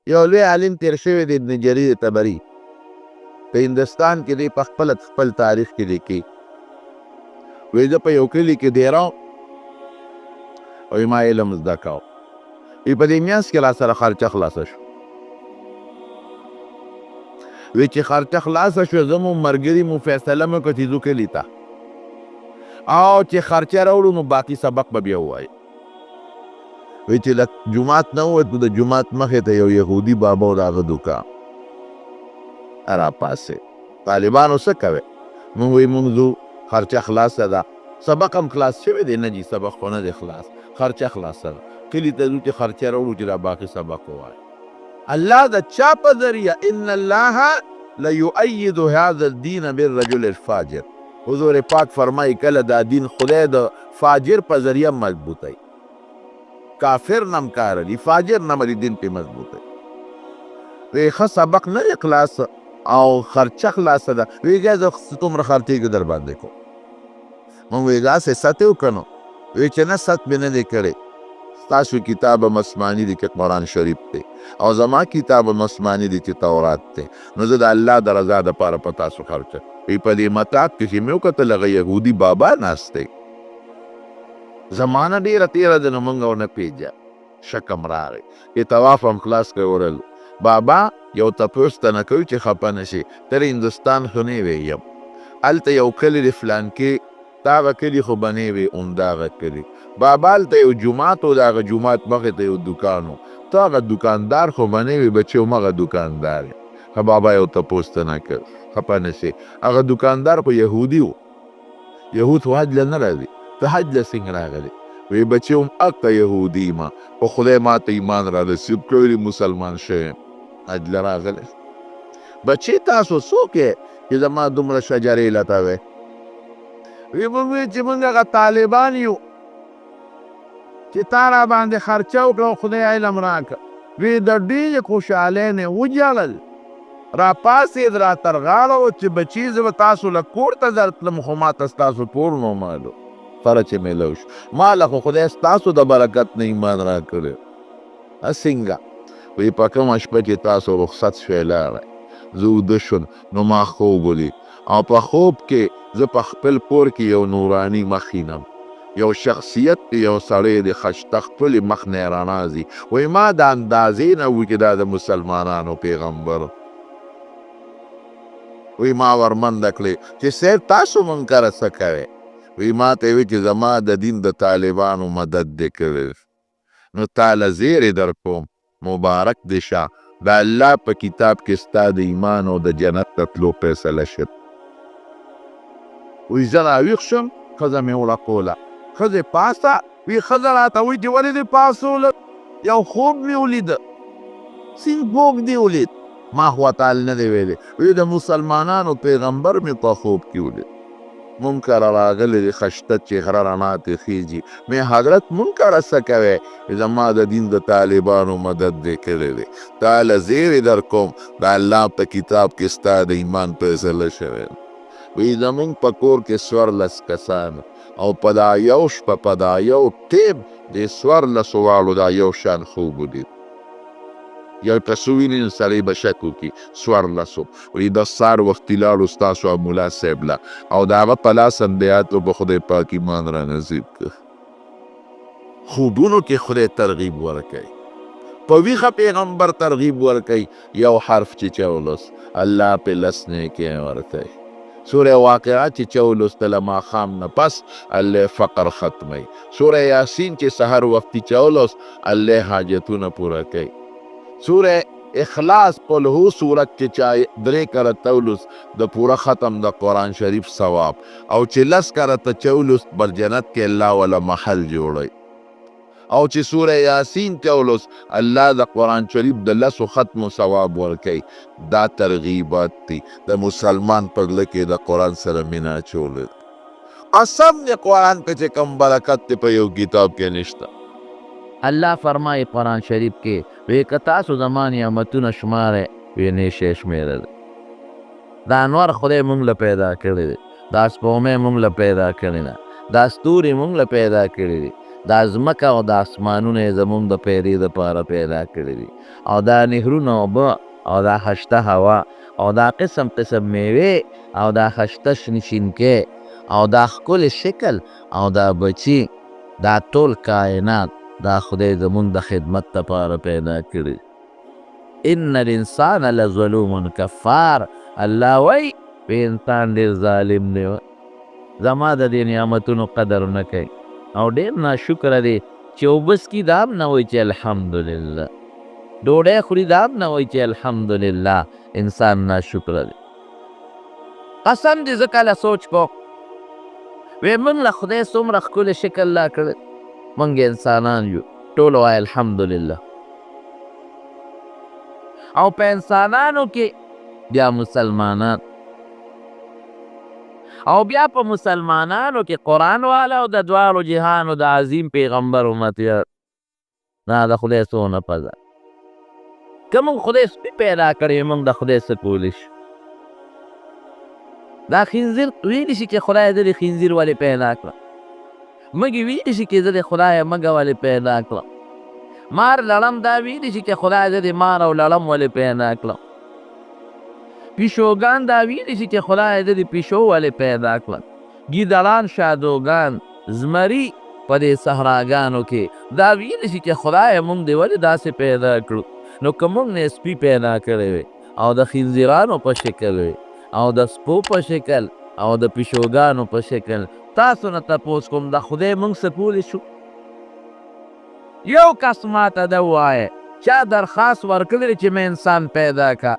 یو لوی عالم تیر شوی دی ابن جریر طبري په هندوستان کې دی په خپل تاریخ کې لیکي وایي زه په یو کلي کې دیره وایي ما علم زده کاو وایي په دې میاشت کې راسره خرچه خلاصه شو وایي چې خرچه خلاصه شوه زه مو ملګري مو فیصله مې وکړه چې ځو کلي ته او چې خرچه راوړو نو باقي سبق به بیا ووایي وایي چې له جومات نه ووتو د جومات مخې ته یو یهودي بابا و د هغه دوکان راپاسې طالبانو څه کوئ مونږ وایي مونږ ځو خرچه خلاصه ده سبق هم خلاص شوی دی نه جي سبق خو نه دی خلاص خرچه خلاصه ده کلي ته ځو چې خرچه راوړو چې را باقي سبق ووایي الله د چا په ذریعه ان الله لیؤید هذا الدین بالرجل الفاجر حضور پاک فرمایي کله دا دین خدای د فاجر په ذریعه مضبوطوي کافر نم کارلی فاجر نمری دین پی مضبوط ہے وی ښه سبق نه اخلاص او خرچه خلاصه ده وی ګازه څومره خرچې کې در باندې کو مونږ وی داسې ساتو کنو وی چې نه سات مې نه دی کړی ستاسو کتاب مسمانی دی کې قرآن شریف دی او زما کتاب مسمانی دی چې تورات دی نو زه د الله د رضا دپاره په تاسو خرچه وی په دې مطاق کې چې مې وکتل هغه یهودي بابا ناست دی زمانه ډیره تیره ده نو موږ ونه پیژه شکم راغی چې طواف هم خلاص کړی ورل بابا یو تپوس ته نه کوي چې خفه نه شي تر هندوستان خو نه وی یم هلته یو کلي د فلان کې تا هغه کلي خو به نه وي همدغه کلي بابا هلته یو جومات و د هغه جومات مخې ته یو دوکان و ته هغه دوکاندار خو به نه وي بچې همغه دوکاندار ښه بابا یو تپوس ته نه کوي خفه نه شي هغه دوکاندار خو یهودي و یهود خو حج له نه راځي ته حج له څنګه راغلی وی بچې هم اکته یهودي ما په خدای ما ته ایمان را نصیب کړي مسلمان شوی حج له راغلی بچې تاسو څوک یې چې زما دومره شجرې لته وی وی موږ وی چې موږ هغه طالبان یو چې تا را باندې خرچه وکړه خدای علم راکړه وی د ډېرې خوشحالۍ نه وجړل راپاسېد را تر غاړه و چې بچي زه به تاسو له کور ته درتلم خو ماته ستاسو کور نو معلوم فرچ میلو شو ما له خو خدای ستاسو د برکت نه ایمان راکړی څنګه وی په کومه شپه چې تاسو رخصت شوی لاړئ زه وده شوم نو ما خوب ولید او په خوب کې زه په خپل کور کې یو نوراني مخ وینم یو شخصیت یو سړی د خشته خپلې مخ نه یې رڼا ځي وایي ما د اندازې نه و چې دا د مسلمانانو پیغمبر وی ما ورمنډه کړې چې صاحب تاسو مونږ کره څه کوئ وی ما ته وی چې زما د دین د طالبانو مدد دې کړی نو تاله زیرې در کوم مبارک دې شه د الله په کتاب کې ستا د ایمان او د جنت د تلو فیصله شد وی زه راویښ شم ښځه مې وړکوله ښځې پاسه وی ښځه راته وی چې ولې دې پاسوله یو خوب مې ولیده څنګه خوب دې ولید ما خو تعالی نه دی ویلی وی د مسلمانانو پیغمبر مې په خوب کې ولید منکر راغلی دی خشته چهره رڼا ترې خیږي مې حضرت منکر څه کوی زما د دین د طالبانو مدد دې کړی دی تاله زیرې در کوم د الله په کتاب کې ستا د ایمان فیصله شوی وی زمونږ په کور کې 14 کسان او په دا یو شپه په دا یو ټیم د 14 واړو دا یو شان خوب ولید یو کسو ویني نو سړی به شک وکړي 14 وایي د سهار وختي لاړو ستاسو او ملا صاحب له او د هغه په لاس اندیاتو به خدای پاک ایمان را نصیب کړه خوبونو کې خدای ترغیب ورکوي په ویښه پیغمبر ترغیب ورکوي یو حرف چې چولس الله پې لس نیکۍ ورکوي سوره واقعه چې چولستله ماښام نه پس الله فقر ختمی سوره یاسین چې سحر وختي چولس الله حاجتونه پوره کوي سوره اخلاص قل هو سورت چې چا 3 کرته ولوس د پوره ختم د قرآن شریف ثواب او چې 10 کرته چولوس بر جنت کې الله ولا محل جوړی او چې سوره یاسین چولوس الله د قرآن شریف د 10 ختم ثواب ورکوي دا ترغیبات دي د مسلمان په زړه کې د قرآن سره مینه اچول قسم د قرآن په چې کوم برکت دی په یو کتاب کې نشته الله فرمایي قرآن شریف کې وی که تاسو زما نعمتونه شمارئ وی نشئ شمېرلی دا انور خدای مونږ له پیدا کړی دی دا سپومې مونږ له پیدا کړې ده دا ستوري مونږ له پیدا کړي دي دا ځمکه او د اسمانونه یې زمونږ د پیرې دپاره پیدا کړي دي او دا نهرونه اوبه او دا خشته هوا او دا قسم قسم میوې او دا خشته شینکۍ او دا ښکلی شکل او دا بچي دا ټول کائنات دا خدای زمونږ د خدمت دپاره پیدا کړي. ان الانسان لظلوم کفار. الله وایي په انسان ډېر ظالم دی، زما د دې نعمتونو قدر نه کوي او ډېر ناشکره دی چې اوبه څکي دا هم نه وایي چې الحمدلله، ډوډۍ خوري دا هم نه وایي چې الحمدلله. انسان ناشکره دی. قسم دې زه کله سوچ کوم وی موږ له خدای څومره ښکلی شکل لا کړی، موږ انسانان یو، ټول وایي الحمدلله. او په انسانانو کې بیا مسلمانان او بیا په مسلمانانو کې قرآن والا او د دواړو جهانو د عظیم پیغمبر امتیان. نه د خدای څونه پزه که موږ خدای سپي پیدا کړی موږ د خدای څه کولی شو؟ دا خنزیر ویلی شي چې خدای زه د خنزیر ولې پیدا کړم، مږې ویلی شي چې زه د خدای مږه ولې پیدا کړم، مار لړم دا ویلی شي چې خدای زه د مار او لړم ولې پیدا کړم، پیشوګان دا ویلی شي چې خدای زه د پیشو ولې پیدا کړم، ګیدړان شادوګان زمري په دې صحراګانو کې دا ویلی شي چې خدای موږ دې ولې داسې پیدا کړو. نو که موږ نه سپي پیدا کړی وی او د خنزیرانو په شکل وی او د سپو په شکل او د پیشوګانو په شکل، تاسو نه تپوس کوم د خدای موږ څه کولی شو؟ یو کس ماته ده ووایه چا درخواست ورکړی چې مې انسان پیدا که،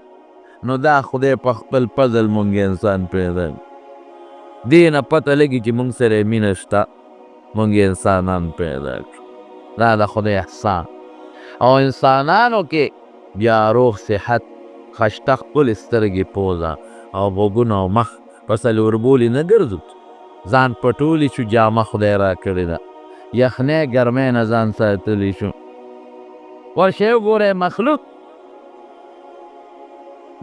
نو دا خدای په خپل فضل مونږ انسان پیدا دې نه پته لګي چې مونږ سره یې مینه شته، مونږ انسانان پیدا کړو. دا د خدای احسان. او انسانانو کې بیا روغ صحت، خشته ښکلې سترګې، پوزه او غوږونه او مخ په څلوربولي نه ګرځو، ځان پټولی شو، جامه خدای را کړې ده، یخنۍ ګرمۍ نه ځان ساتلی شو. ورشئ وګورئ مخلوق.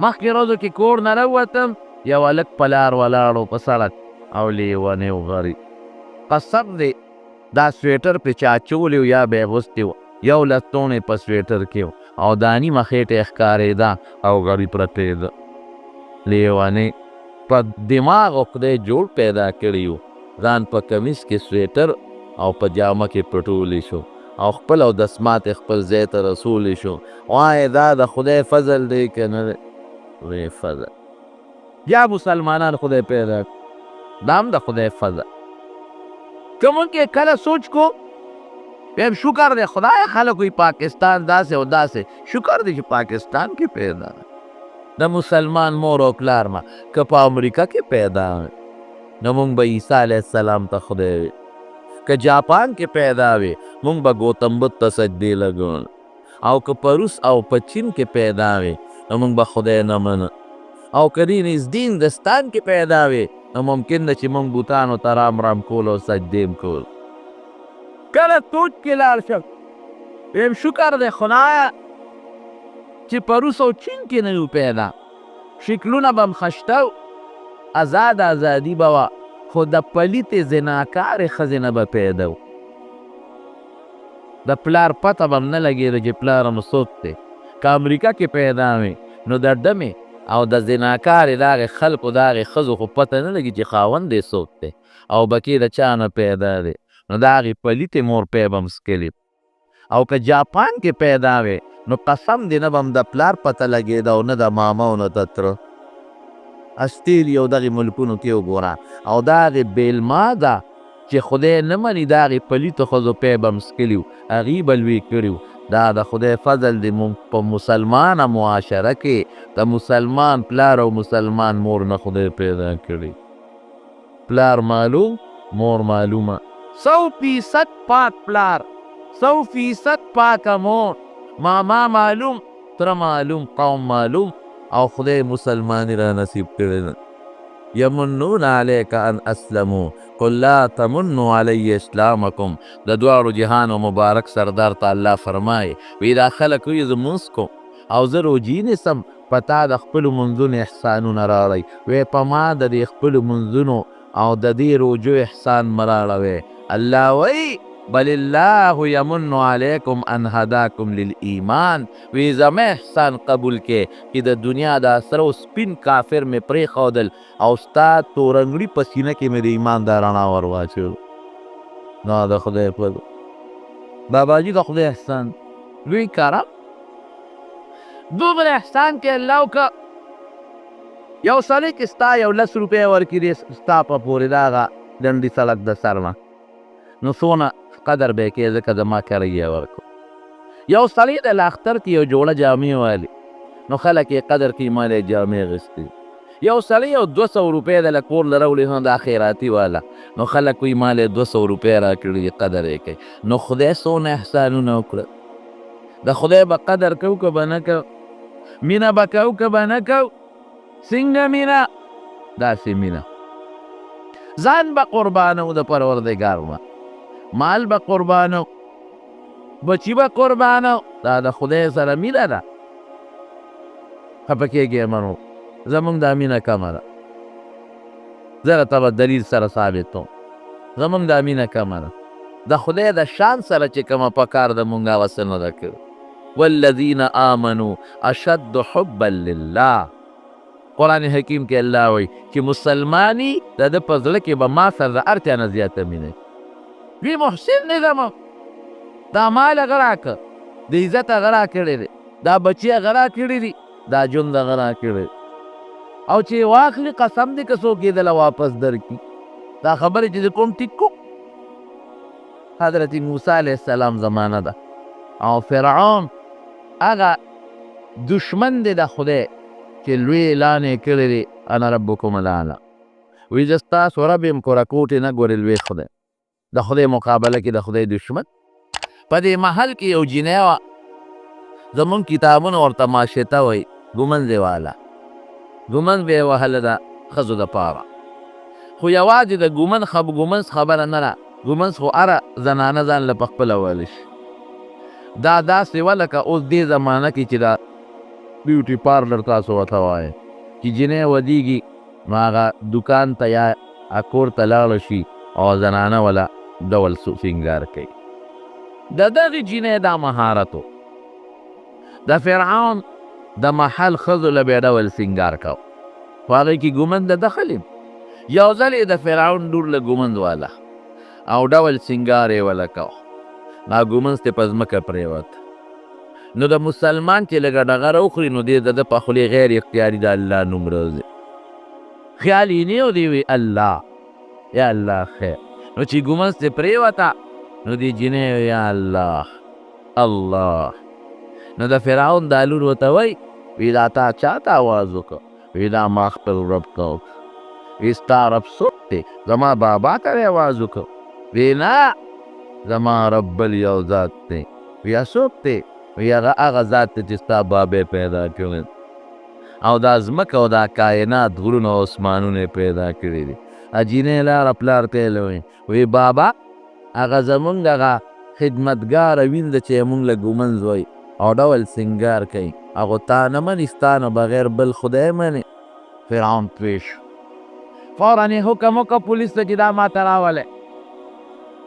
مخکې ورځو کې کور نه راووتم، یو هلک په لار ولاړ په سړک او لیونی و غریب. قسم دی دا سویټر پې چا اچولی و یا به یې اغوستی و، یو لستوڼی په سویټر کې و او دا نیمه خېټه یې ښکارېده او غړي پرتېده. لیونی په دماغ خدای جوړ پیدا کړي و، ځان په کمیس کې سویټر او په جامه کې پټولی شو او خپل او دسمات خپل ځای ته رسولی شو. وایې دا د خدای فضل دی که نه دی؟ وی فضل. بیا مسلمانان خدای پیدا دا هم د خدای فضل. که موږ یې کله سوچ کو بیا شکر دی خدای خلک وي پاکستان داسې او داسې، شکر دی چې پاکستان کې پیدا د مسلمان مور او پلار ما که په امریکا کې پیدا نو موږ به عیسی علیه السلام ته خدای وي، که جاپان کې پیدا وي موږ به ګوتم بدھ ته سجدې لګول، او که په روس او په چین کې پیدا وي نو موږ به خدای نه منه، او که دې نږدې هندوستان کې پیدا وي نو ممکن ده چې موږ بوتانو ته رام رام کول او سجدې م کول. کله سوچ کې لاړ شم ویم شکر دی خدایه چې په روس او چین کې نه یو پیدا، شکلونه به م خشته و، ازادي به وه، خو د پلیتې زناکارې ښځې نه به پیدا و. د پلار پته به م نه لګېده چې پلار م څوک دی. که امریکا کې پیدا وي نو د ډمې او د زناکارې د هغې خلکو د هغې ښځو خو پته نه لګي چې خاوند یې څوک دی او بکې د چا نه پیدا دی، نو د هغې پلیتې مور پی به م څکلي. او که جاپان کې پیدا وي نو قسم دی نه به م د پلار پته لګېده او نه د ماما او نه د تره. استرالیا او دغې ملکونو کې وګوره او د هغې بیلما ده چې خدای نه مني د هغې پلیتو ښځو پی به م څکلي و، هغې به لوی کړي و. دا د خدای فضل دی په مسلمانه معاشره کې د مسلمان پلار او مسلمان مور نه خدای پیدا کړي. پلار معلوم مور معلومه، 100% پاک پلار، 100% پاکه مور، ماما معلوم، تره معلوم، قوم معلوم، او خدای مسلمانی را نصیب کړی ده. یمنون علیک ان اسلموا قل لا تمنوا علی اسلامکم. د دواړو جهانو مبارک سردار ته الله فرمایي وی دا خلک وي زه مونځ کوم او زه روجې نیسم، په تا د خپلو منځونو احسانونه راړئ، وی په ما د دې خپلو منځونو او د دې روجو احسان مه راړوئ. الله وایي بل الله یمن علیکم ان هداکم للایمان. وی زما احسان قبول کې چې د دنیا دا سره او سپین کافر مې پرېښودل او ستا تورنګړي په سینه کې مې د ایمان دا رڼا ور واچول. نو د خدای په باباجي د خدای احسان لوی کرم. دومره احسان کې الله وکړه یو سړی کې ستا یو 10 روپۍ ورکړي ستا په پورې د هغه ډنډي سړک د سر نه، نو څونه قدر به یې کوې ځکه زما کره یې ورکړو. یو سړی د لاختر کې یو جوړه جامې والي نو خلک یې قدر کوي ما یې جامې اخیستې. یو سړی یو 200 روپۍ د کور له راوړي هم دا خیراتي والا نو خلک وایي ما یې 200 روپۍ راکړي قدر یې کوي. نو خدای څونه احسانونه وکړه. د خدای به قدر کوو که به نه کوو، مینه به کوو که به نه کوو. څنګه مینه؟ داسې مینه ځان به قربانو د پروردګار ما، مال به قربانو، بچی به قربانو. دا د خدای سره مینه ده. خفه کېږې منو زمونږ دا مینه کمه ده. زه راته به دلیل سره ثابتوم زمونږ دا مینه کمه ده. د خدای د شان سره چې کومه پکار ده مونږ هغه څه نه ده کړې. والذین آمنوا اشد حبا لله. قرآن حکیم کې الله وایي چې مسلمانی د ده په زړه کې به ما سره د هر چا نه زیاته مینه وي. محسن دی زموږ، دا مال هغه راکړه، د عزت هغه راکړی دی، دا بچي هغه راکړي دي، دا ژوند هغه راکړی. او چې واخلي قسم دی که څوک یې دله واپس درکړي. دا خبرې چې د کوم ټیک کو حضرت موسی علیه السلام زمانه ده او فرعون هغه دشمن دی د خدای چې لوی اعلان یې کړی دی انا ربکم الاعلی. وایي زه ستاسو رب یم کوره کوټې نه ګورې لوی خدای. د خدای مقابله کې د خدای دشمن. په دې محل کې یو جینۍ وه زمونږ کتابونه ورته ماشطه وایي ګومنځې والا. ګومنځ به یې وهله د ښځو دپاره خو یوازې د ګومنځ خبره نه ده. ګومنځ خو هره زنانه ځان له پخپله ویلی شي. دا داسې وه لکه اوس دې زمانه کې چې دا بیوټي پارلر تاسو ورته وایئ چې جینۍ ودیږي نو هغه دوکان ته یا کور ته لاړه شي او زنانه وله ډول سینګار کوي. د دغې جینۍ دا مهارت و. د فرعون د محل ښځو له به یې ډول سینګار کو خو هغې کې ګومند د دخل یو ځل یې د فرعون لور له ګومند واله او ډول سینګار یې وله کو. دا ګومند ترې په ځمکه پرېوت. نو د مسلمان چې لږه ډغره وخوري نو دې د ده په خولې غیر اختیاري د الله نوم راځي. خیال یې نه و دی وی الله یا الله خیر. نو چې ګومند ترې پرېوته نو دې جینۍ یا الله الله. نو د فرعون دا لور ورته وایي وی دا تا چا ته آواز وکړه؟ وی دا ما خپل رب ته وکړه. وی ستا رب څوک دی؟ زما بابا ته یې آواز وکړه؟ وی نه زما رب بل یو ذات دی. وی څوک دی؟ وی هغه ذات دی چې ستا بابا پیدا کړی او دا ځمکه او دا کائنات غرونه او اسمانونه پیدا کړي دي. جینۍ لاره پلار ته یې وایي وی بابا هغه زمونږ هغه خدمتګاره وینده چې مونږ له ګومنځ وایي او ډول سینګار کوي هغو تا نه مني ستا نه بغیر بل خدای مني. فرعون پوه شو. فورا یې حکم وکړه پولیس ته چې دا ما ته راولئ.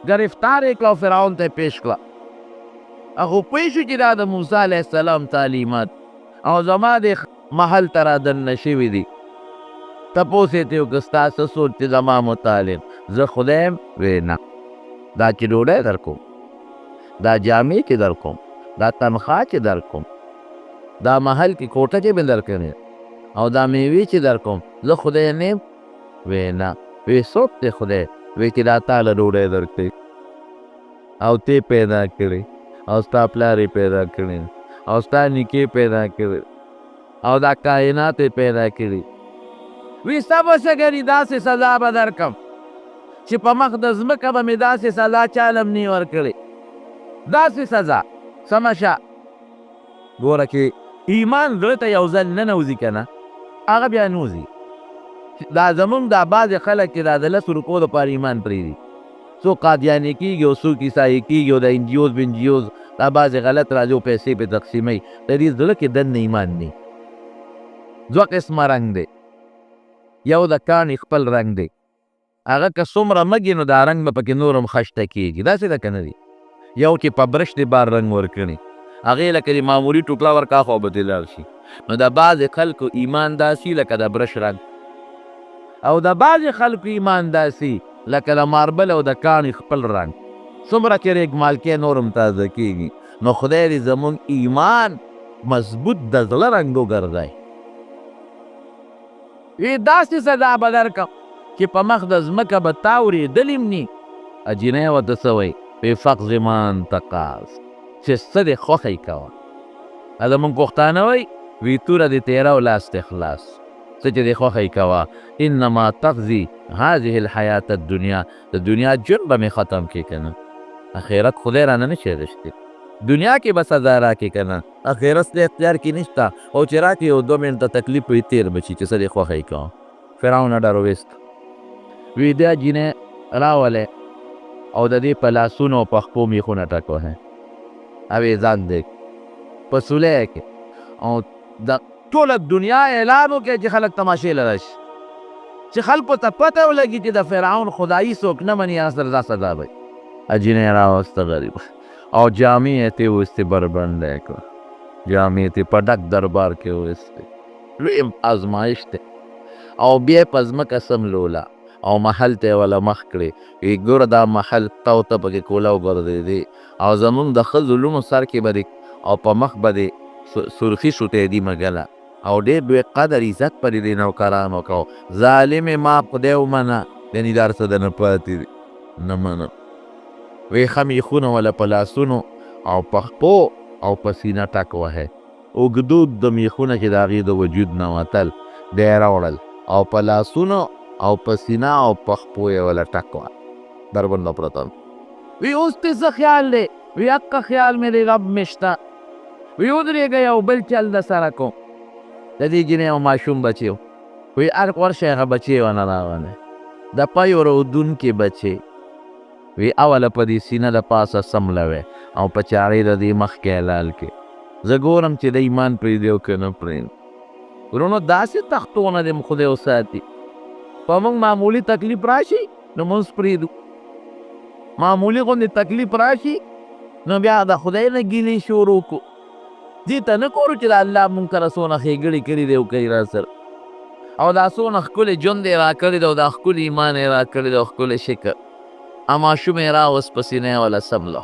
ګرفتار یې کړه او فرعون ته یې پیش کړه. هغه پوه شو چې دا د موسی علیه السلام تعلیمات او زما د محل ته را دننه شوي دي. تپوس یې ترې وکړه ستا څه سوچ چې زما متعلق؟ زه خدای یم؟ وی نه. دا چې ډوډۍ در کوم، دا جامې چې در کوم، دا تنخواه چې در کوم، دا محل کې کوټه چې مې در کړې او دا میوې چې در کوم، زه خدای نه یم؟ وی نه. وی څوک دی خدای؟ وی چې دا تا له ډوډۍ در کوي او تی پیدا کړې او ستا پلار یې پیدا کړی او ستا نیکې پیدا کړی او دا کائنات یې پیدا کړي. وی ستا به څه ګڼي داسې سزا به درکړم چې په مخ د ځمکه به مې داسې سزا چاله هم نه ورکړې. داسې سزا سمه شه. ګوره کې ایمان زړه ته یو ځل ننوځي که نه هغه بیا نوځي. دا زمونږ دا بعضې خلک چې دا د 10 روپو دپاره ایمان پرېږدي. څوک قادیانې کېږي او څوک عیسایي کېږي او د انجیوز بنجیوز دا بعضې غلط راځي او پیسې پرې تقسیموي. د دې زړه کې دننه ایمان نه. دوه قسمه رنګ دی. یو د کاڼي خپل رنګ دی هغه که څومره مږي نو دا رنګ به پکې نور هم خشته کېږي. داسې ده که نه دي؟ یو چې په برش دې بار رنګ ورکړي، هغې لکه د معمولي ټوکله ورکړه خو به دې لاړ شي. نو د بعضې خلکو ایمان داسې لکه د برش رنګ، او د بعضې خلکو ایمان داسې لکه د ماربل او د کاڼي خپل رنګ. څومره چې ریګمالکۍ نور هم تازه کېږي. نو خدای دې زمونږ ایمان مضبوط د زړه رنګ وګرځی. وی داسې سزا به درکړم چې په مخ د ځمکه به تا اورېدلې م ني. اجینۍ ورته څه وایي؟ وی فقض ما انت قاض، چې څه دې خوښی کوه. زمونږ پښتانه وایي وی توره دې تیره او لاس دې خلاص، څه چې دې خوښی کوه. انما تقضي هذه الحیات الدنیا، د دنیا ژوند به مې ختم کړي که نه. اخرت خدای رانه نشي غشتی. دنیا کې به سزا راکړي که نه، اخرت د اختیار کې نشته. او چې راکړي یو 2 منټه تکلیف وي تېر به شي چې څه دې خوښی کوه. فرعون ډر ویست. وی دا جینۍ راولې او د دې په لاسونو او پښپو میخونه ټک وهی، او یې ځان دی په سولی کې، او د ټوله دنیا اعلان وکړي چې خلک تماشې له راشي، چې خلکو ته پته ولګي چې د فرعون خدایي څوک نه مني. سره دا سزا به جینۍ راوسته غریب، او جامې یې ترې وایستې بربنډی کړه، جامې یې ترې په ډک دربار کې وایستې. لوی ازمایش دی. او بیا یې په ځمکه سملوله او محل ته یې وله مخ کړې. وی ګوره دا محل تو ته پکې کوله وګرځېدې، او زمونږ د ښه زړونو سر کې به دې او په مخ به دې سرخي شوټی دي مګله، او ډېر لوی قدر عزت پر دې نوکرانو کو. ظالمې ما خدای ومنه، یعنې دا هر څه د نه پاتې دي، نه منم. وی ښه میخونه وله په لاسونو او پښپو او په سینه ټک وهی. اوږدود د میخونه چې د هغې د وجود نه وتل دی یې راوړل، او په لاسونو او په سینه او پښپو یې وله ټک وه، بربنډه پرته. وی اوس دې څه خیال دی؟ وی حقه خیال مې د رب مې شته. وی ودرېږه یو بل چل د سره کوم. د دې جینۍ یو ماشوم بچی و. وی ورشه هغه بچی ونه راغلی، د پیو رودونکي بچی. وی اوله په دې سینه د پاسه سملوی او په چاړې د دې مخ کې حلال کې. زه ګورم چې د ایمان پرېږدي او که نه پرېږدي. ورونو داسې تختونه دې خدای وساتي. په موږ معمولي تکلیف راشي نو مونځ پرېږدو، معمولي غوندې تکلیف راشي نو بیا د خدای نه ګیلې شروع کړو. دې ته نه ګورو چې د الله مونږ سره څونه ښېګړې کړي دی او کوي را سره، او دا څونه ښکلی ژوند یې را کړی دی، او دا ښکلی ایمان یې را کړی دی، او ښکلی شکر. ماشوم یې راوست په سینه یې وله سملو،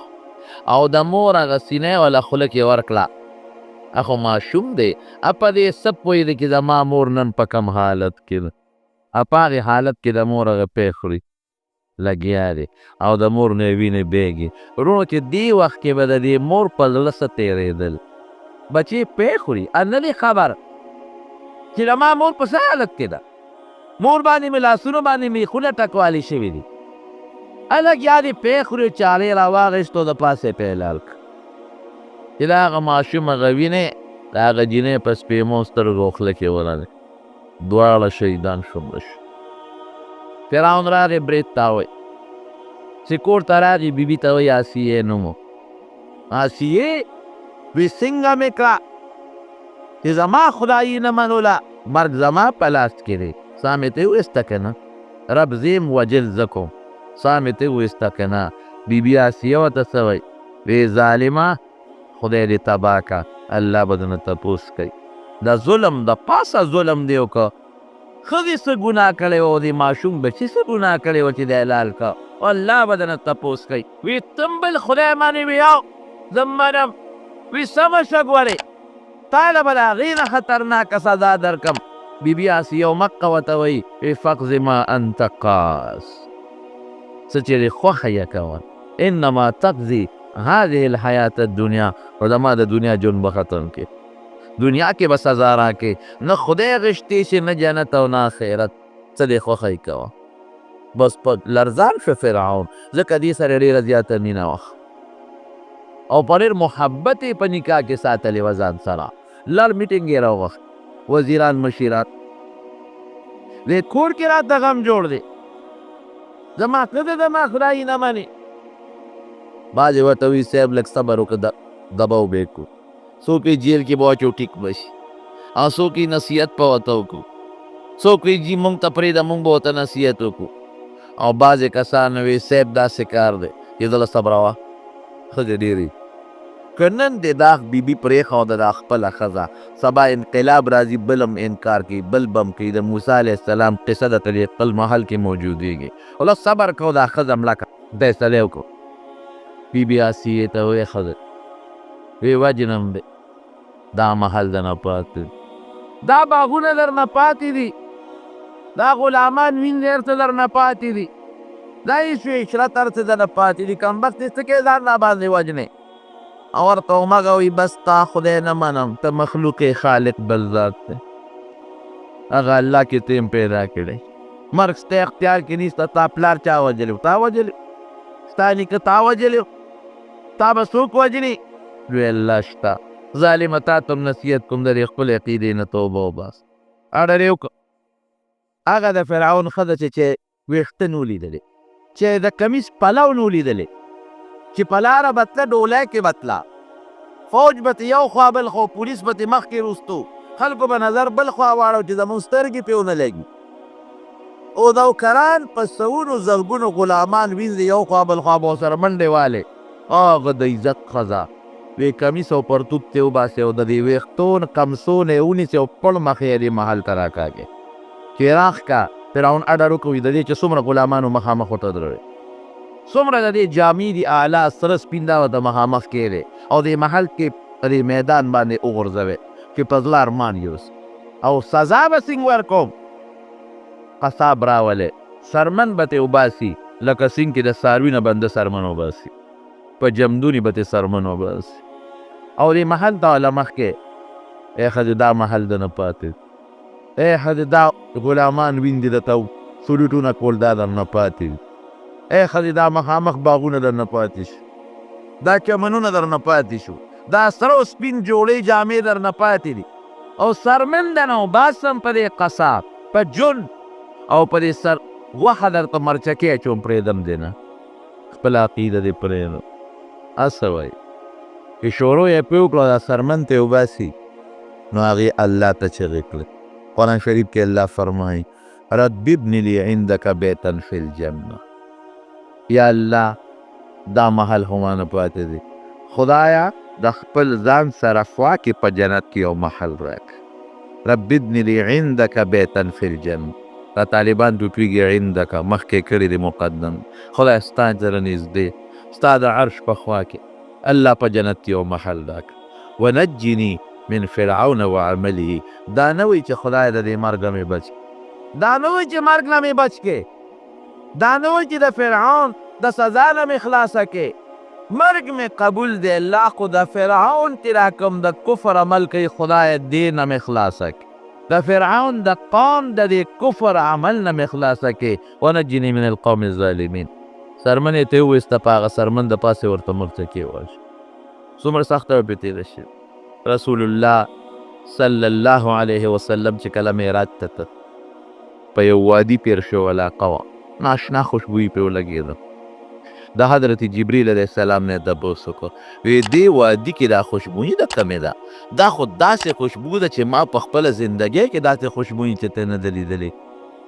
او د مور هغه سینه یې وله خوله کې ورکړه. اخو ماشوم دی، په دې څه پوهېږي چې زما مور نن په کم حالت کې ده. په هغې حالت کې د مور هغه پی خوري لګیا دی، او د مور نه یې وینې بیږي. وروڼو چې دې وخت کې به د دې مور په زړه څه تېرېدل. بچې پی خوري، نه دی خبر چې زما مور په څه حالت کې ده. مور باندې مې لاسونو باندې میخونه ټکوالي شوي دي. هلک یا دې پی خوري، چاړې را واخېستو د پاسه یې پی لال کړه، چې د هغه ماشوم هغه وینې د هغه جینۍ په سپېمو سترګو خوله کې ورغلې. دواړه شهیدان شومړه شو. فرعون راغی برید ته وایي چې کور ته راغی، بیبي ته وایي آسیې نوم و. آسیې وی څنګه مې کړه چې زما خدایي نه منوله، مرګ زما په لاس کې دی. سا مې ته وایسته که نه؟ رب زیم وجل زه کوم، سا مې ته وایسته که نه؟ بیبي آسیې ورته څه وایي؟ وی ظالمه خدای دې تباه که، الله به درنه تپوس کوي. د ظلم د پاسه ظلم دی وکړه. ښځې څه ګناه کړی و، د ماشوم بچي څه ګناه کړی و چې دی حلال که، الله به درنه تپوس کوي. وی تم بل خدای باندې ویاو زه منم. وی سمه شه ګورې تا له به د هغې نه خطرناکه سزا درکړم. بیبي آسیه او مقه ورته وایي وی فقض ما انت قاض، څه چې دې خوښه یې کوه. انما تقضي هذه الحیات الدنیا، او زما د دنیا ژوند به ختم کې، دنیا کې به سزا راکې، نه خدای غشتی شي نه جنت او نه آخرت. څه دې خوښی کوه. بس په لرزان شو فرعون، ځکه دې سره ډېره زیاته مینه وه او په ډېر محبت یې په نکاح کې ساتلې وه ځان سره. لر میټینګ یې راوغوښت، وزیران مشیران. دې کور کې راته غم جوړ دی، زما ښځه زما خدایي نه مني. بعضې ورته وي صاحب لږ صبر وکړه، دبه وبې کړو. څوک یې جیل کې به واچو ټیک به شي، او څوک یې نصیحت په ورته وکړو، څوک یې جي مونږ ته پرېږده مونږ به ورته نصیحت وکړو، او بعضې کسان وی صیب داسې کار دی چې دله صبروه ښځې ډېرې که نن دې دا بیبي پرېښوده دا خپله ښځه سبا انقلاب راځي بل هم انکار کوي بل بم کوي د موسی علیه السلام قصه د طریق المحل کې موجودېږي خو لږ صبر کو دا ښځه مړه کړه فیصلې وکړو بیبي آسیې ته ویې ښځه وی وجنم دی دا محل د نه پاتې دا باغونه در نه پاتې دي دا غلامان وین هر څه در نه پاتې دي دا هېڅ عشرت هر څه در نه پاتې دي کمبخت دې څه کې ځان راباندې وجنې او ورته همغه وي بس تا خدای نه منم ته مخلوق خالق بل ذات دی هغه الله کې ته پیدا کړی مرګ ستا اختیار کې نیسته تا پلار چا وجلی تا وجلی ستا نیکه تا وجلی تا به څوک وجني وی الله شته ظالمه تا ته هم نصیحت کوم د دې خپلې عقیدې نه توبه وباسه اډر یې وکړه هغه د فرعون ښځه چې ویښته نو لیدلې چې د کمیس پلو نو لیدلې چې په لاره به تله ډولۍ کې به تله فوج به ته یو خوا بل خو پولیس به ته مخکې وروستو خلکو به نظر بل خوا واړو چې زموږ سترګې پرې ونه لګي او نوکران په سوونو زرګونو غلامان وینځي یو خوا بل خوا به ورسره منډې والې هغه د عزت ښځه وی کمیس او پرتوب ته وباسې او د دې ویښتو کمسو نه یې ونیسې او پړ مخې یې دې محل ته راکاږې چې راښکه فرعون اډر وکړي د دې چې څومره غلامانو مخامخ ورته دروي څومره د دې جامې دي اعلی سره سپین دا ورته مخامخ کې دی او دې محل کې په دې میدان باندې وغورځوي چې په زړه ارمان یې او سزا به څنګه ورکوم قصاب راولې سرمن به ته وباسي لکه سیند کې د څاروي نه بنده سرمن وباسي په جمدوني به ته سرمن وباسي او دې محل ته له مخکې ای ښځې دا محل د نه پاتې ای ښځې دا غلامان وینځي درته سلوټونه کول دا در نه پاتې ای ښځې دا مخامخ باغونه در نه پاتې شو دا چمنونه در نه پاتې شو دا سره او سپین جوړې جامې در نه پاتې دي او سرمن د نه وباسم په دې قصاب په جون او په دې سر غوښه درته مرچکې اچوم پرېږدم دې نه خپله عقیده دې پرېږدم هسه وایي چې شروع یې پرې وکړه دا سرمن ته یې وباسي نو هغې الله ته چغې کړې قرآن شریف کې الله فرمایي رب ابن لی عندک بیتا فی الجنه یا الله دا محل همانه پاتې دی خدایا د خپل ځان سره خوا کې په جنت کې یو محل راک رب ابن لی عندک بیتا فی الجنه دا طالبان ټوپیږي عندک مخکې کړي دی مقدم خدای ستا سره نږدې ستا د عرش په خوا کې الله په جنت کې یو محل راک ونجني من فرعون وعمله دا نه وایي چې خدای د دې مرګ مې بچ دا نه وایي چې مرګ نه مې بچ کې دا نه وایي چې د فرعون د سزا نه مې خلاصه کې مرګ مې قبول دی الله خو د فرعون چې راکم د کفر عمل کوي خدای دې نه مې خلاصه کې د فرعون د قوم د دې کفر عمل نه مې خلاصه کې ونجني من القوم الظالمین سرمن یې ته وویسته په هغه سرمن د پاسې ورته مرچکې واچوه څومره سخته به پرې تېره شي رسول الله صلی الله علیه وسلم چې کله معراج ته ته په یو وادي پیر شو علاقه وه ناشنا خوشبویي پرې ولګېده د حضرت جبریل علیه السلام نه تپوس وکړو وی دې وادي کې دا خوشبویي د کمې ده دا خو داسې خوشبو ده چې ما په خپله زندګۍ کې داسې خوشبویي چې ته نه ده لیدلې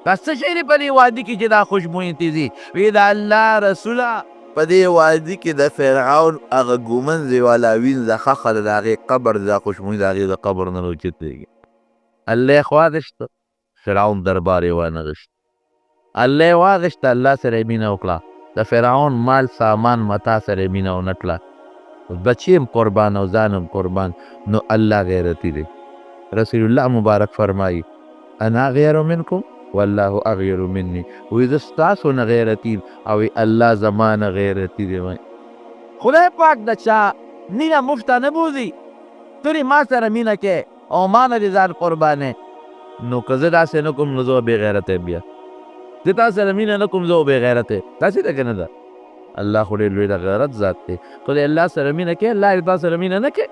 دا څه شی دی په دې وادي کې چې دا خوشبویي ته ځي وی د الله رسوله په دې وادي کې د فرعون هغه ګومنځې والا وینځه خښه ده د هغې قبر دا خوشبویي د هغې د قبر نه راوچتېږي الله یې خواغېشته فرعون دربار یې وانغېشت الله یې واغېشته الله سره یې مینه وکړه د فرعون مال سامان متا سره مینه ونه کړه بچی هم قربان او ځان هم قربان نو الله غیرتی دی رسول الله مبارک فرمایي انا غیر منکم والله اغیر مني وی زه ستاسو نه غیرتی او الله زما نه غیرتی دی خدای پاک د چا مینه مفته نه بوځي تورې ما سره مینه کې او ما نه دې ځان قربانې نو که زه داسې نه کوم نو زه بې غیرتی بیا د تا سره مینه نه کوم زه بې غیرتی داسې ده که نه ده الله خو ډېر لوی د غیرت ذات دی خو د الله سره مینه کې الله دې تا سره مینه نه کې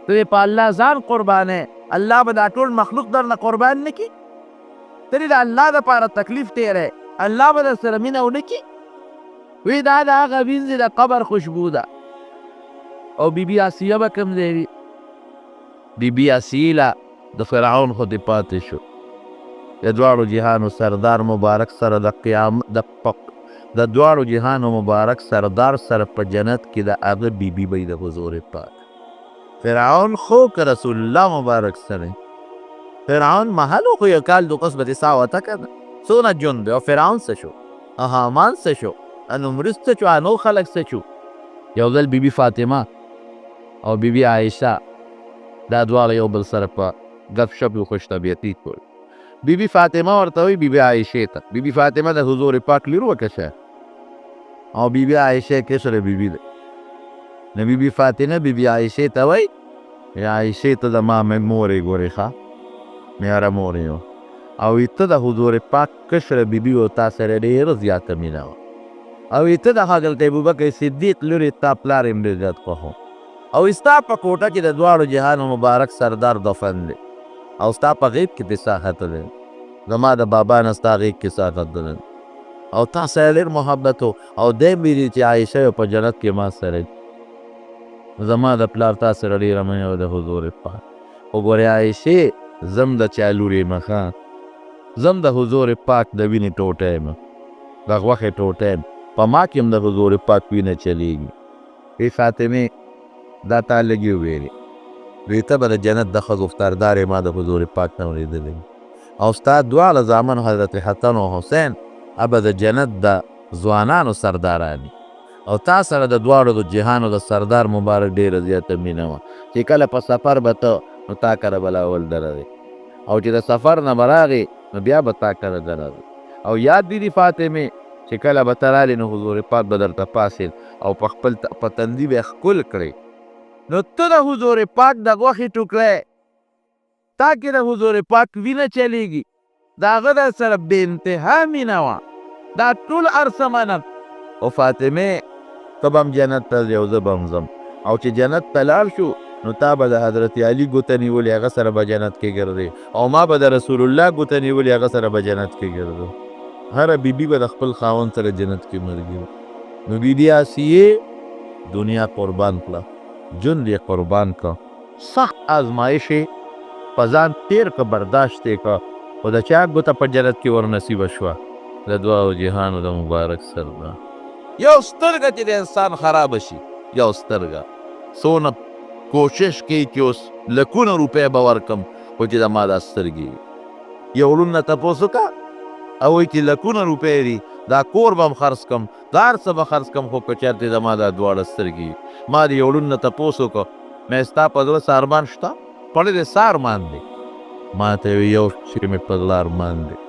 ته په الله ځان قربانې الله به دا ټول مخلوق در نه قربان نه کړي ته دې د الله دپاره تکلیف تېری الله به در سره مینه ونه کړي وی دا د هغه وینځې د قبر خوشبو ده او بیبي آسیه به کوم ځای وي بیبي آسیله د فرعون خو دې پاتې شو د دواړو جهانو سردار مبارک سره د قیامت د دواړو جهانو مبارک سردار سره په جنت کې د هغه بیبي به د حضور پاک. فرعون خو که رسول الله مبارک سره فرعون محلو خو یو کال دو قصبت ساوته کنه څونه جون دی او فرعون څه شو او حامان څه شو او نمرود څه شو نو خلک څه شو. یو ځل بیبي فاطمه او بیبي عایشه دا دواړه یو بل سره په ګپ شپ او خوش طبیعتي کول. بیبي فاطمه ورته وایي بیبي عایشې ته. بیبي فاطمه د حضور پاک لور وکشه او بیبي عایشه کشره بیبي ده. نو بیبي فاطمه بیبي عایشې ته وایي عایشې ته د ما مورې ګورې ښه میاره مور یو او ته د حضور پاک کشره بیبي و تا سره ډېره زیاته مینه وه او ته د حضرت ابوبکر صدیق لورې تا پلار یې ډېر زیات خوښ او ستا په کوټه کې د دواړو جهانو مبارک سردار دفن دی او ستا په غیب کې دې ساختلی زما د بابا نه ستا غیب کې ساختلی او تا سره ډېر محبت او دی ویلي چې عایشه په جنت کې ما سره زما د پلار تا سره ډېره مینه وه د حضور پاک. وګورې عایشې زم د چا لور یم ښه زم د حضور پاک د وینې ټوټه یم د غوښې ټوټه یم په ما کې هم د حضور پاک وینه چلیږي. ای فاطمې دا تا لږې وویلې دوی ته به د جنت د ښځو سردار ما د حضور پاک نه اورېدلی او ستا دواړه زامن حضرت حسن او حسین به د جنت د ځوانانو سرداران دي او تا سره د دواړو د جهانو د سردار مبارک ډېره زیاته مینه وه چې کله په سفر به ته نو تا کره به لاول درغې او چې د سفر نه به راغې نو بیا به تا کره درغې او یاد دي فاطمې چې کله به ته رالې نو حضور پاک به درته پاسېد او په خپل په تندي به یې ښکل کړې نو ته د حضور پاک د غوښې ټوکری تا کې د حضور پاک وینه چلیږي د هغه در سره بې انتها مینه وه دا ټول هر څه منم او فاطمې ته به هم جنت ته ځې او زه به هم ځم او چې جنت ته لاړ شو نو تا به د حضرت علي ګوته نیولې هغه سره به جنت کې ګرځې او ما به د رسول الله ګوته نیولې هغه سره به جنت کې ګرځو. هره بیبي به د خپل خاوند سره جنت کې مرګي. نو بیبي آسیې دنیا قربان کړه ژوند یې قربان کړه سخت آزمایش یې په ځان تېر که برداشت یې که خو د چا ګوته په جنت کې ورنصیبه شوه د دوو جهانو د مبارک سردار. یو سترګه چې د انسان خرابه شي یو سترګه څونه کوشش کوي چې اوس لکونه روپۍ به ورکم خو چې زما دا سترګې یو لون نه تپوس وکړه او وایي چې لکونه روپۍ دي دا کور به هم خرڅ کم دا هر څه به خرڅ کم خو که چېرته زما دا دواړه سترګې ما د یو لون نه تپوس وکړه مې ستا په زړه څه ارمان شته پړې د څه ارمان دی ما ته یو چې مې په زړه ارمان دی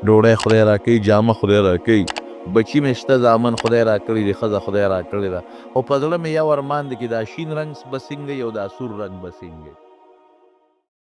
ډوډۍ خدای راکوي جامه خدای راکوي بچی مې شته زامن خدای راکړي دي ښځه خدای راکړې ده خو په زړه مې یو ارمان دی چې دا شین رنګ به څنګه وي او دا سور رنګ به څنګه وي